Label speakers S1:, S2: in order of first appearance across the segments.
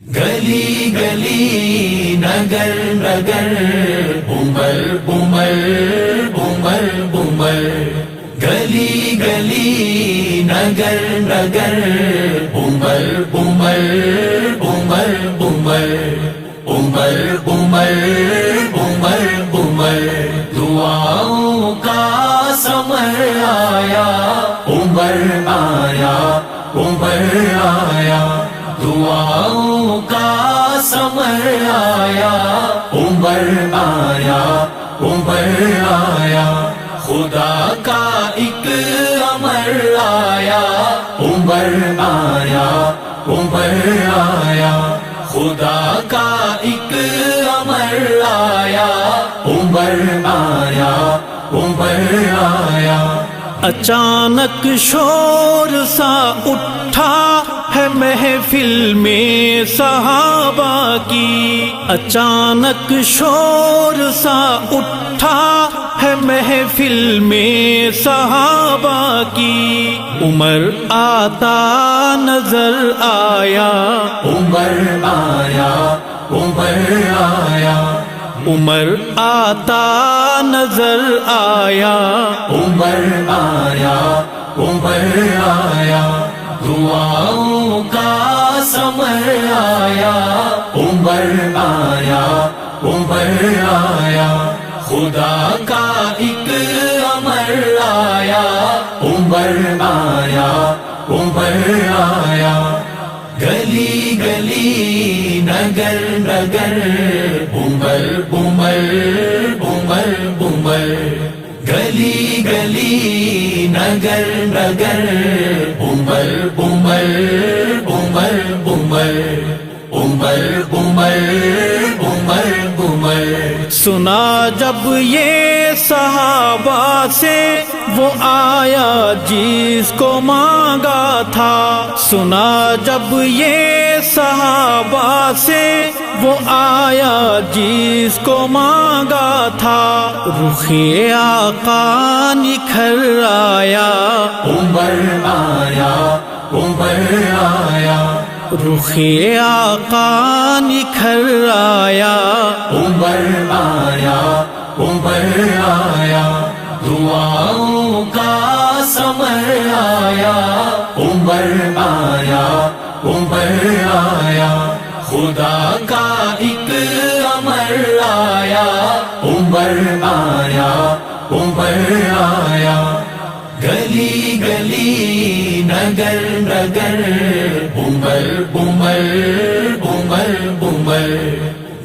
S1: گلی گلی نگر نگر عمر عمر عمر عمر گلی گلی نگر نگر عمر عمر عمر عمر عمر عمر عمر عمر دعاؤں کا سمر آیا عمر آیا عمر آیا دعاؤں کا سمر آیا عمر آیا عمر آیا خدا کا ایک امر آیا عمر آیا عمر آیا خدا کا ایک امر آیا عمر آیا عمر آیا
S2: اچانک شور سا اٹھا ہے محفل میں صحابہ کی، اچانک شور سا اٹھا ہے محفل میں صحابہ کی، عمر آتا نظر آیا
S1: عمر آیا عمر آیا
S2: عمر آتا نظر آیا
S1: عمر آیا عمر آیا دعاؤں کا سمر آیا عمر آیا عمر آیا خدا کا ایک امر آیا عمر آیا عمر آیا گلی گلی نگر نگر عمر عمر عمر عمر گلی گلی نگر نگر عمر عمر عمر عمر عمر عمر عمر عمر
S2: سنا جب یہ صحابہ سے وہ آیا جس کو مانگا تھا، سنا جب یہ صحابہ سے وہ آیا جس کو مانگا تھا، رخ آقا نکھر آیا
S1: عمر آیا عمر آیا
S2: رخ آقا نکھر آیا
S1: عمر آیا عمر آیا دعاؤں کا سمر آیا عمر آیا عمر آیا خدا کا ایک امر آیا عمر آیا عمر آیا گلی گلی نگر نگر عمر عمر عمر عمر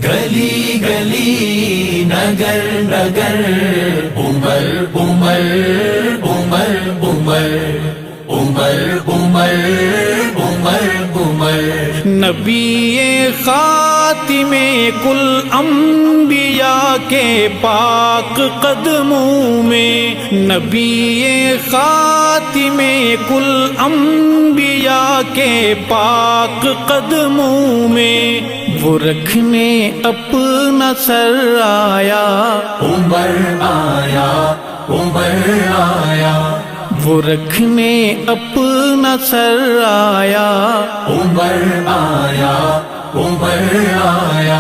S1: گلی گلی نگر نگر عمر عمر عمر عمر عمر عمر عمر عمر
S2: نبی خاتم کل انبیاء کے پاک قدموں میں، نبی خاتم کل انبیاء کے پاک قدموں میں، وہ رکھنے اپنا سر آیا
S1: عمر آیا عمر آیا
S2: وہ رکھنے اپنا سر آیا
S1: عمر آیا عمر آیا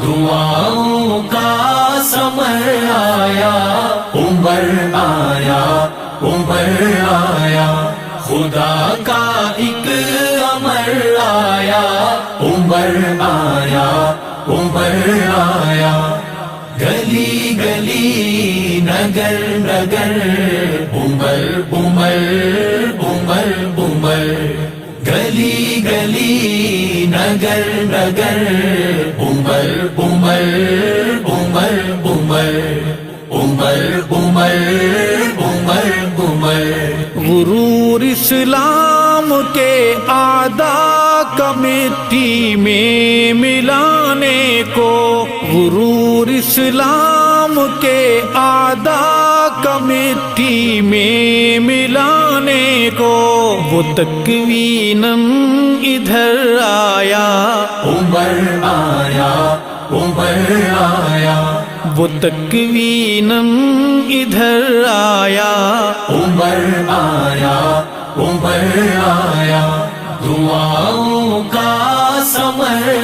S1: دعاؤں کا سمر آیا عمر آیا عمر آیا خدا کا ایک امر آیا عمر آیا عمر آیا گلی گلی نگر نگر عمر عمر عمر عمر گلی گلی نگر نگر عمر عمر عمر عمر عمر عمر عمر عمر
S2: غرور اسلام کے اعداء کا مٹی میں ملانے کو، غرور اسلام کے اعداء کا مٹی میں ملانے کو، وہ تکویناً ادھر آیا
S1: عمر آیا عمر آیا
S2: وہ تکویناً ادھر آیا
S1: عمر آیا عمر آیا دعاؤں کا سمر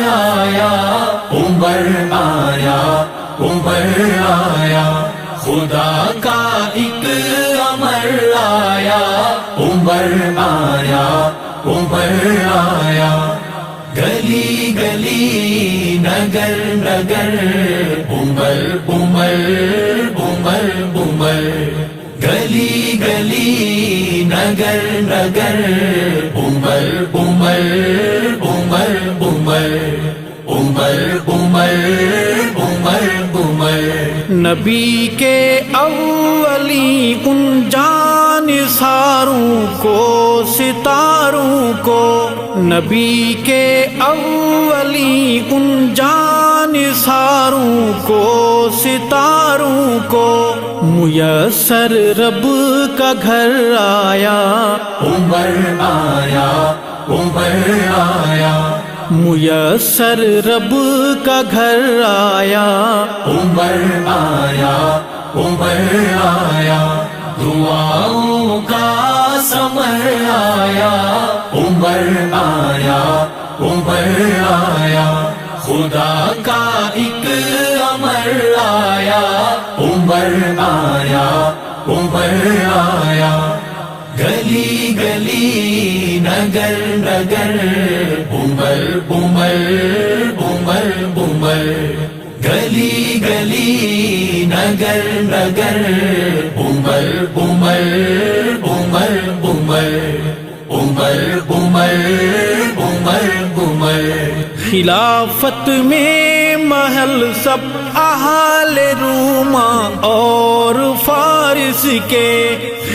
S1: خدا کا ایک امر آیا، عمر آیا، عمر آیا، گلی گلی نگر نگر، عمر عمر عمر عمر، گلی گلی نگر نگر، عمر عمر عمر عمر، عمر عمر عمر عمر۔
S2: نبی کے اولی ان جانثاروں کو ستاروں کو، نبی کے اولی ان جانثاروں کو ستاروں کو، میسر رب کا گھر آیا،
S1: عمر آیا، عمر آیا،
S2: میسر رب کا گھر آیا،
S1: عمر آیا، عمر آیا، دعاؤں کا ثمر آیا، عمر آیا، عمر آیا، خدا کا ایک امر آیا، عمر آیا، عمر آیا، گلی گلی نگر نگر، عمر عمر عمر عمر، گلی گلی نگر نگر، عمر عمر عمر عمر، عمر عمر عمر عمر۔
S2: خلافت میں محل سب اہل روما اور فارس کے،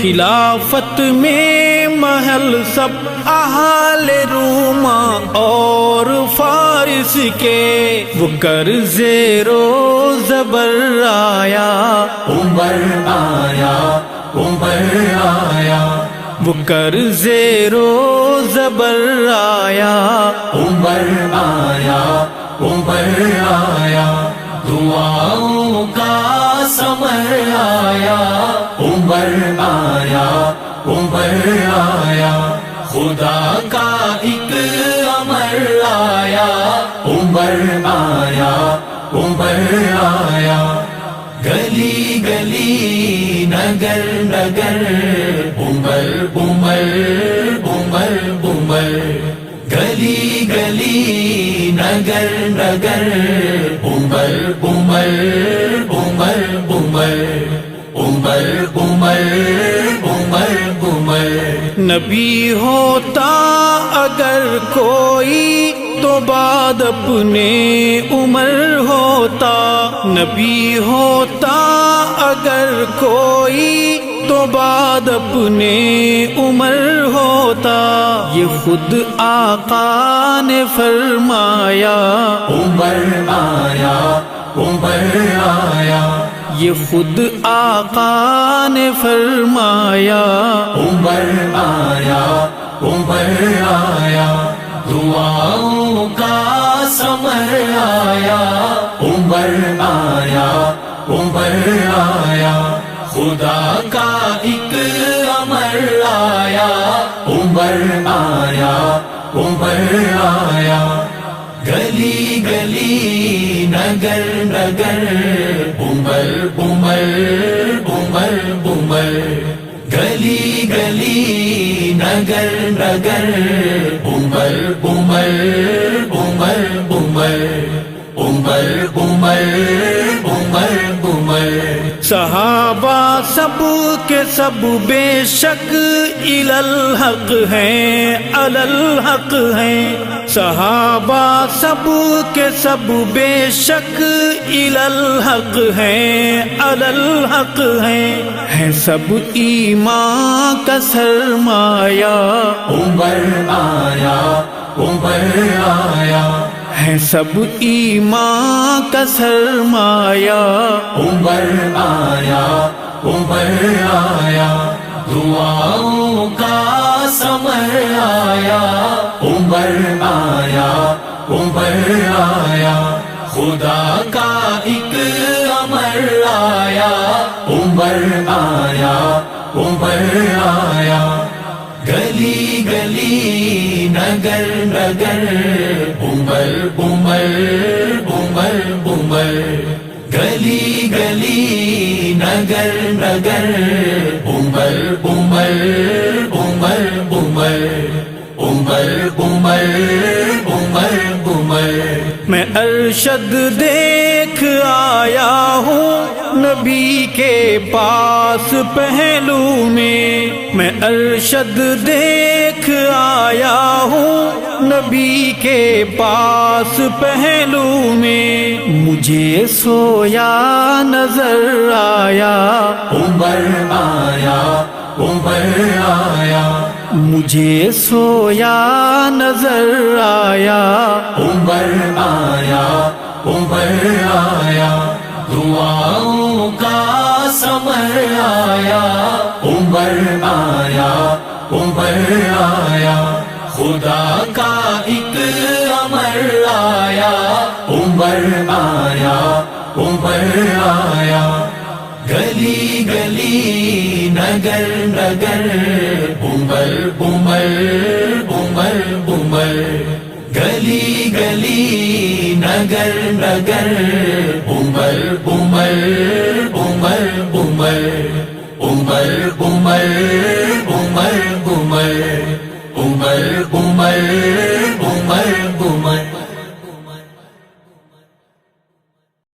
S2: خلافت میں محل سب اہل روما اور فارس کے، وہ قرض و زبر آیا،
S1: عمر آیا، عمر آیا،
S2: وہ قرض و زبر آیا،
S1: عمر آیا، عمر آیا، دعاؤں کا ثمر آیا، عمر آیا، عمر آیا، خدا کا ایک امر آیا، عمر آیا، عمر آیا، گلی گلی نگر نگر، عمر عمر عمر عمر، گلی گلی نگر نگر، عمر عمر عمر عمر، عمر عمر عمر عمر۔
S2: نبی ہوتا اگر کوئی تو بعد اپنے عمر ہوتا، نبی ہوتا اگر کوئی تو بعد اپنے عمر ہوتا، یہ خود آقا نے فرمایا،
S1: عمر آیا، عمر آیا،
S2: یہ خود آقا نے فرمایا،
S1: عمر آیا، عمر آیا، دعاؤں کا ثمر آیا، عمر آیا، عمر آیا، خدا کا ایک امر آیا، عمر آیا، عمر آیا، گلی گلی نگر نگر، عمر عمر عمر عمر، گلی گلی نگر نگر، عمر عمر عمر عمر، عمر عمر عمر عمر۔
S2: صحابہ سب کے سب بے شک الی الحق ہیں، علی الحق ہیں، صحابہ سب کے سب بے شک الی الحق ہیں، علی الحق ہیں سب ایمان کا سرمایہ،
S1: عمر آیا، عمر آیا،
S2: ہے سب ایمان کا سرمایہ،
S1: عمر آیا، عمر آیا، دعاؤں کا ثمر آیا، عمر آیا، عمر آیا، خدا کا ایک امر آیا، عمر آیا، عمر آیا، گلی گلی نگر نگر، عمر عمر عمر عمر، گلی گلی نگر نگر عمر عمر عمر عمر عمر عمر عمر عمر
S2: میں ارشد دیکھ آیا ہوں نبی کے پاس پہلو میں ارشد دیکھ آیا ہوں نبی کے پاس پہلو میں مجھے سویا نظر آیا
S1: عمر آیا عمر آیا
S2: مجھے سویا نظر آیا
S1: عمر آیا عمر آیا دعاؤں کا ثمر آیا عمر آیا عمر آیا خدا کا ایک امر آیا عمر آیا عمر آیا گلی گلی نگر نگر عمر عمر عمر عمر گلی گلی نگر نگر عمر عمر عمر عمر عمر عمر عمر